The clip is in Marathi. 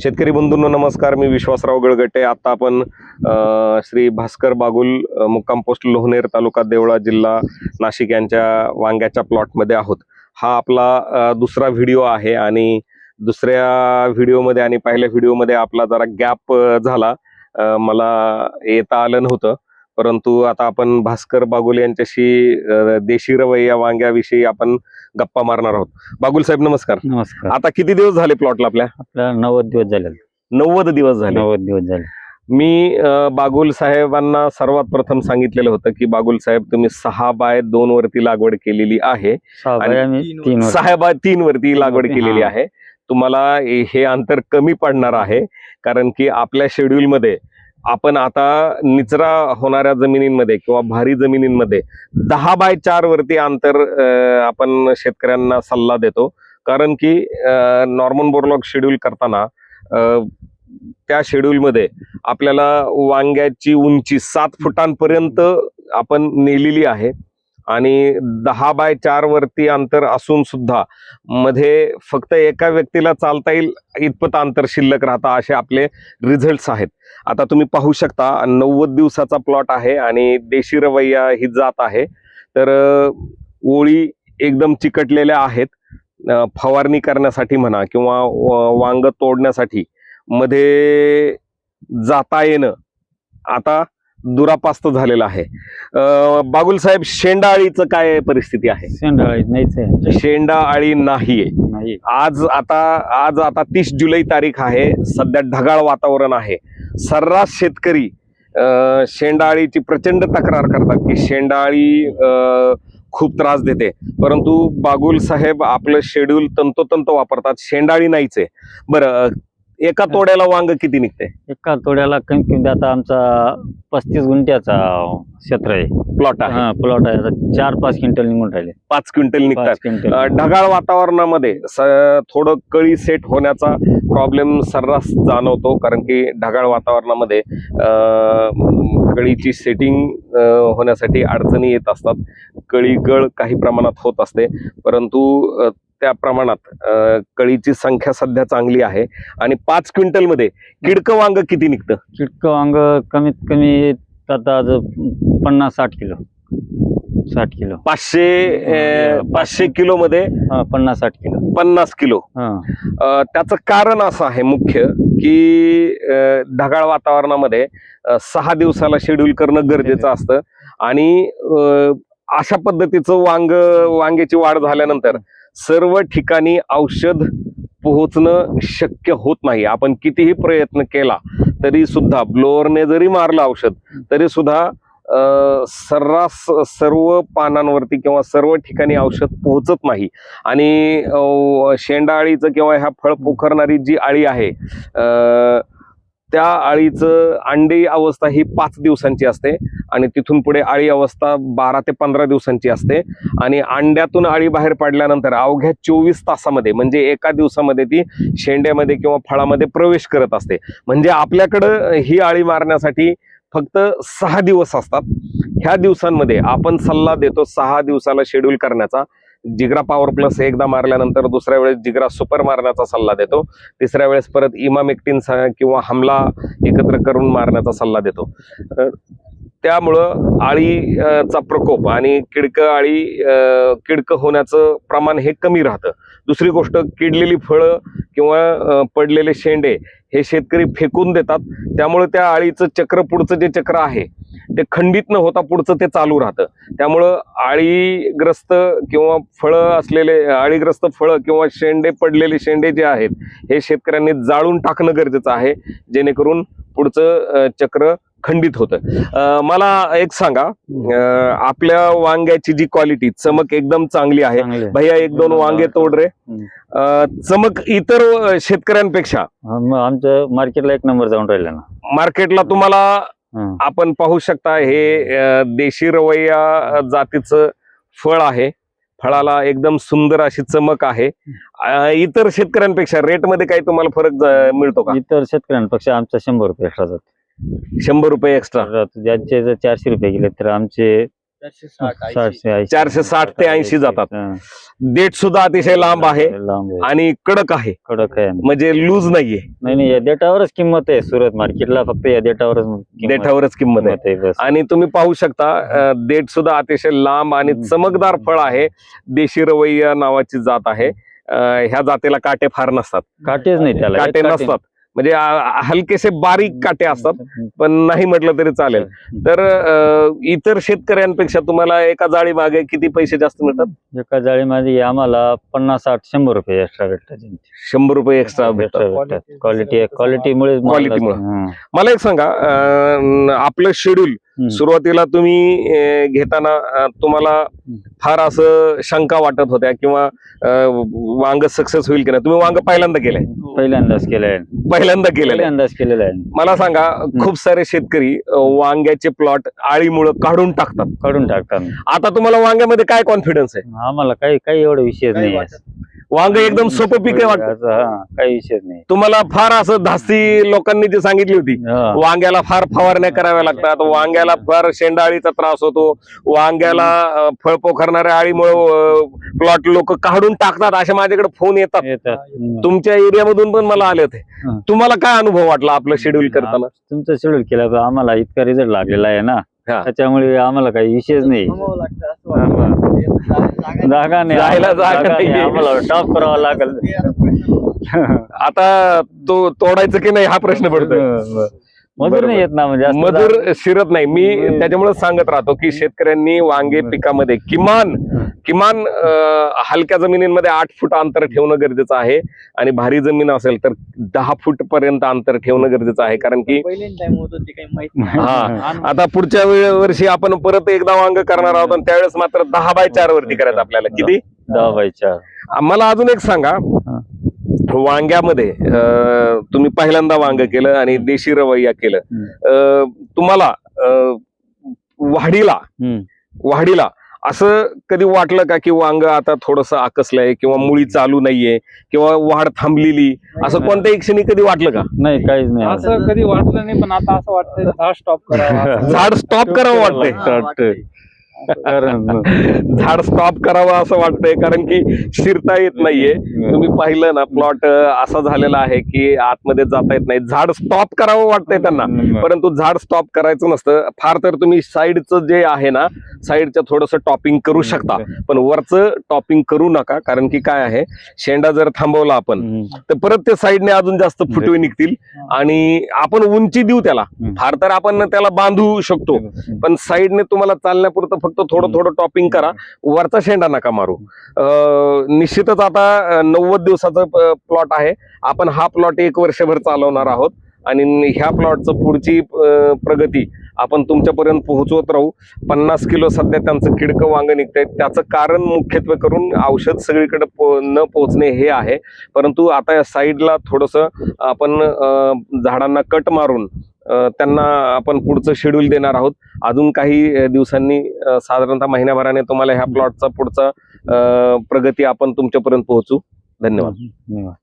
शेतकरी बंधूंनो नमस्कार. मी विश्वासराव गळगटे. आता आपण श्री भास्कर बागुल मुक्काम पोस्ट लोहनेर तालुका देवळा जिल्हा नाशिक यांच्या वांग्याच्या प्लॉटमध्ये आहोत. हा आपला दुसरा व्हिडिओ आहे आणि दुसऱ्या व्हिडिओमध्ये आणि पहिल्या व्हिडिओमध्ये आपला जरा गॅप झाला, मला येता आलं नव्हतं. परंतु आता आपण भास्कर बागुल यांच्याशी देशी रवैया वांग्याविषयी आपण गप्पा मारणार आहोत. बागुल साहेब नमस्कार. नमस्कार. आता किती दिवस झाले प्लॉटला आपल्या? आपल्याला 90 दिवस झाले. 90 दिवस झाले. 90 दिवस झाले. मी बागुल साहेबांना सर्वात प्रथम सांगितलेलं होतं की बागुल साहेब तुम्ही 6x2 वरती लागवड केलेली आहे, 6x3 वरती लागवड केलेली आहे. तुम्हाला हे अंतर कमी पडणार आहे, कारण की आपल्या शेड्यूल मध्ये आपण आता निचरा होणाऱ्या जमिनींमध्ये किंवा भारी जमिनींमध्ये 10x4 वरती अंतर आपण शेतकऱ्यांना सल्ला देतो. कारण की नॉर्मन बोरलॉग शेड्यूल करताना त्या शेड्यूलमध्ये आपल्याला वांग्याची उंची 7 फुटांपर्यंत आपण नेलेली आहे आणि 10x4 वरती अंतर असून सुद्धा मध्ये फक्त एका व्यक्तीला चालता येईल इतपत अंतर शिल्लक राहता असे आपले रिझल्ट्स आहेत. आता तुम्ही पाहू शकता 90 दिवसाचा प्लॉट आहे आणि देशी रवैया ही जात आहे. तर ओळी एकदम चिकटलेल्या आहेत. फवारणी करण्यासाठी म्हणा किंवा वांग तोडण्यासाठी मध्ये जाता येणं आता दुरापास्त झालेलं आहे. बागुल साहेब, शेंडा अळीचं काय परिस्थिती आहे? शेंडा अळी नाहीच. शेंडा अळी नाहीये. आज आता 30 जुलै तारीख आहे. सध्या ढगाळ वातावरण आहे. सर्रास शेतकरी शेंडा अळीची प्रचंड तक्रार करतात की शेंडा अळी खूप त्रास देते, परंतु बागुल साहेब आपलं शेड्यूल तंतोतंत वापरतात. शेंडा अळी नाहीच आहे. बरं, एका तोड्याला वांग किती निघते? एका तोड्याला कमी कमी आता आमचा 35 गुंठ्याचा क्षेत्र आहे, प्लॉट आहे. प्लॉट आहे. 4-5 क्विंटल निघून राहिले. 5 क्विंटल निघतात. ढगाळ वातावरणामध्ये थोडं कळी सेट होण्याचा प्रॉब्लेम सर्रास जाणवतो, कारण की ढगाळ वातावरणामध्ये कळीची सेटिंग होण्यासाठी अडचणी येत असतात. कळी गळ काही प्रमाणात होत असते, परंतु त्या प्रमाणात कळीची संख्या सध्या चांगली आहे. आणि 5 क्विंटल मध्ये किडकं वांग किती निघतं? किडकं वांग कमीत कमी आता 50-60 किलो. 60 किलो. 500 किलो मध्ये 50-60 किलो. 50 किलो. त्याचं कारण असं आहे मुख्य की ढगाळ वातावरणामध्ये 6 दिवसाला शेड्यूल करणं गरजेचं असतं आणि अशा पद्धतीचं वांग्याची वाढ झाल्यानंतर सर्व ठिकाणी औषध पोहोचणं शक्य होत नाही. आपण कितीही प्रयत्न केला तरी सुद्धा, ब्लोअरने जरी मारलं औषध तरी सुद्धा सर्रास सर्व पानांवरती किंवा सर्व ठिकाणी औषध पोहोचत नाही. आणि शेंडा अळीचं किंवा ह्या फळ पोखरणारी जी अळी आहे त्या अळीचं अंडी अवस्था ही 5 दिवसांची असते आणि तिथून पुढे अळी अवस्था 12 ते 15 दिवसांची असते. आणि अंड्यातून अळी बाहेर पडल्यानंतर अवघ्या 24 तासामध्ये, म्हणजे एका दिवसामध्ये ती शेंड्यामध्ये किंवा फळामध्ये प्रवेश करत असते. म्हणजे आपल्याकडं ही अळी मारण्यासाठी फक्त 6 दिवस असतात. ह्या दिवसांमध्ये आपण सल्ला देतो 6 दिवसाला शेड्यूल करण्याचा. जिग्रा पॉवर प्लस एकदा मारल्यानंतर दुसऱ्या वेळेस जिग्रा सुपर मारण्याचा सल्ला देतो. तिसऱ्या वेळेस परत इमामेक्टिन किंवा हमला एकत्र करून मारण्याचा सल्ला देतो. त्यामुळं अळीचा प्रकोप आणि किडकं होण्याचं प्रमाण हे कमी राहतं. दुसरी गोष्ट, किडलेली फळं किंवा पडलेले शेंडे हे शेतकरी फेकून देतात. त्यामुळे त्या अळीचं चक्र, पुढचं जे चक्र आहे ते खंडित न होता पुढचं ते चालू राहतं. त्यामुळं अळीग्रस्त किंवा अळीग्रस्त फळं किंवा शेंडे, पडलेले शेंडे जे आहेत हे शेतकऱ्यांनी जाळून टाकणं गरजेचं आहे, जेणेकरून पुढचं चक्र खंडित होतं. मला एक सांगा, आपल्या वांग्याची जी क्वालिटी, चमक एकदम चांगली आहे. भैया 1-2 वांगे तोड रे. चमक इतर शेतकऱ्यांपेक्षा आमच्या मार्केटला 1 नंबर जाऊन राहिला ना. मार्केटला तुम्हाला आपण पाहू शकता, हे देशी रवैया जातीचं फळ आहे. फळाला एकदम सुंदर अशी चमक आहे. इतर शेतकऱ्यांपेक्षा रेटमध्ये काही तुम्हाला फरक मिळतो का? इतर शेतकऱ्यांपेक्षा आमचा 100 रुपये एक्स्ट्रा जातो. 100 रुपये एक्स्ट्रा. ज्यांचे जर 400 रुपये गेले तर आमचे 460 ते 80 जातात. देठ सुद्धा अतिशय लांब आहे लांब आहे. आणि कडक आहे, कडक आहे. म्हणजे लूज नाहीये. नाही या देठावरच किंमत आहे सुरत मार्केटला, फक्त या देठावरच किंमत देठावरच किंमत आहे. आहे बस. आणि तुम्ही पाहू शकता देठ सुद्धा अतिशय लांब आणि चमकदार फळ आहे. देशी रवैया नावाची जात आहे. ह्या जातीला काटे फार नसतात, काटेच नाही त्याला, काटे एक नसतात, म्हणजे हलकेसे बारीक काटे असतात, पण नाही म्हटलं तरी चालेल. तर इतर शेतकऱ्यांपेक्षा तुम्हाला एका जाळी मागे किती पैसे जास्त मिळतात? एका जाळीमध्ये आम्हाला 50-60-100 रुपये एक्स्ट्रा भेटतात. 100 रुपये एक्स्ट्रा भेटतात. क्वालिटीमुळे मला एक सांगा, आपलं शेड्यूल सुरुवातीला तुम्ही घेताना तुम्हाला फार असं शंका वाटत होत्या किंवा वांग सक्सेस होईल की नाही? तुम्ही वांग पहिल्यांदा केलंय? पहिल्यांदाच केलंय. पहिल्यांदाच केलेलं आहे. मला सांगा, खूप सारे शेतकरी वांग्याचे प्लॉट आळीमुळे काढून टाकतात. आता तुम्हाला वांग्यामध्ये काय कॉन्फिडन्स आहे? आम्हाला काही एवढा विषय नाही. वांग एकदम सोपं पीक आहे वाटतं. काही विषय नाही. तुम्हाला फार असं धास्ती लोकांनी जी सांगितली होती, वांग्याला फार फवारण्या कराव्या लागतात, वांग्याला फार शेंडाळीचा त्रास होतो, वांग्याला फळ पोखरणाऱ्या आळीमुळे प्लॉट लोक काढून टाकतात, असे माझ्याकडे फोन येतात. तुमच्या एरियामधून पण मला आले होते. तुम्हाला काय अनुभव वाटला आपलं शेड्यूल करताना? तुमचं शेड्यूल केलं, आम्हाला इतका रिझल्ट लागलेला आहे ना, त्याच्यामुळे आम्हाला काही विषयच नाही. जागा नाही, आम्हाला टॉप करावा लागेल. आता तो तोडायचं की नाही हा प्रश्न पडतो. मजूर नाही येत ना, म्हणजे मजूर शिरत नाही. मी त्याच्यामुळे सांगत राहतो की शेतकऱ्यांनी वांगे पिकामध्ये किमान हलक्या जमिनींमध्ये 8 फूट अंतर ठेवणं गरजेचं आहे, आणि भारी जमीन असेल तर 10 फूट पर्यंत अंतर ठेवणं गरजेचं आहे. कारण की आता पुढच्या वर्षी आपण परत एकदा वांग करणार आहोत, आणि त्यावेळेस मात्र 10x4 वरती करायचं आपल्याला. किती? 10x4. मला अजून एक सांगा, वांग्यामध्ये तुम्ही पहिल्यांदा वांग केलं आणि देशी रवैया केलं, तुम्हाला वाढीला असं कधी वाटलं का की वांग आता थोडस आकसलंय किंवा मुळी चालू नाहीये किंवा वाढ थांबलेली, असं कोणत्याही क्षणी कधी वाटलं का? नाही, काहीच नाही, असं कधी वाटलं नाही. पण आता असं वाटतंय झाड स्टॉप करावं वाटतंय. झाड स्टॉप करावं असं वाटतंय, कारण की शिरता येत नाहीये. तुम्ही पाहिलं ना, प्लॉट असा झालेला आहे की आतमध्ये जाता येत नाही. झाड स्टॉप करावं वाटतंय त्यांना, परंतु झाड स्टॉप करायचं नसतं. फार तर तुम्ही साईडचं जे आहे ना, साईडचं थोडंसं टॉपिंग करू शकता, पण वरचं टॉपिंग करू नका. कारण की काय आहे, शेंडा जर थांबवला आपण तर परत ते साईडने अजून जास्त फुटवे निघतील, आणि आपण उंची देऊ त्याला. फार तर आपण त्याला बांधू शकतो, पण साईडने तुम्हाला चालण्यापुरतं फक्त थोडं टॉपिंग करा, वरचा शेंडा नका मारू. निश्चितच आता 90 दिवसाचा प्लॉट आहे. आपण हा प्लॉट 1 वर्षभर चालवणार आहोत, आणि ह्या प्लॉटचं पुढची प्रगती आपण तुमच्यापर्यंत पोहोचवत राहू. 50 किलो सध्या त्यांचं किडकं वांग निघतंय. त्याचं कारण मुख्यत्वे करून औषध सगळीकडे न पोहोचणे हे आहे. परंतु आता या साईडला थोडंसं आपण झाडांना कट मारून त्यांना आपण पुढचं शेड्यूल देणार आहोत. अजून काही दिवसांनी, साधारणतः महिन्याभराने तुम्हाला ह्या प्लॉटचा पुढचा प्रगती आपण तुमच्यापर्यंत पोहोचू. धन्यवाद.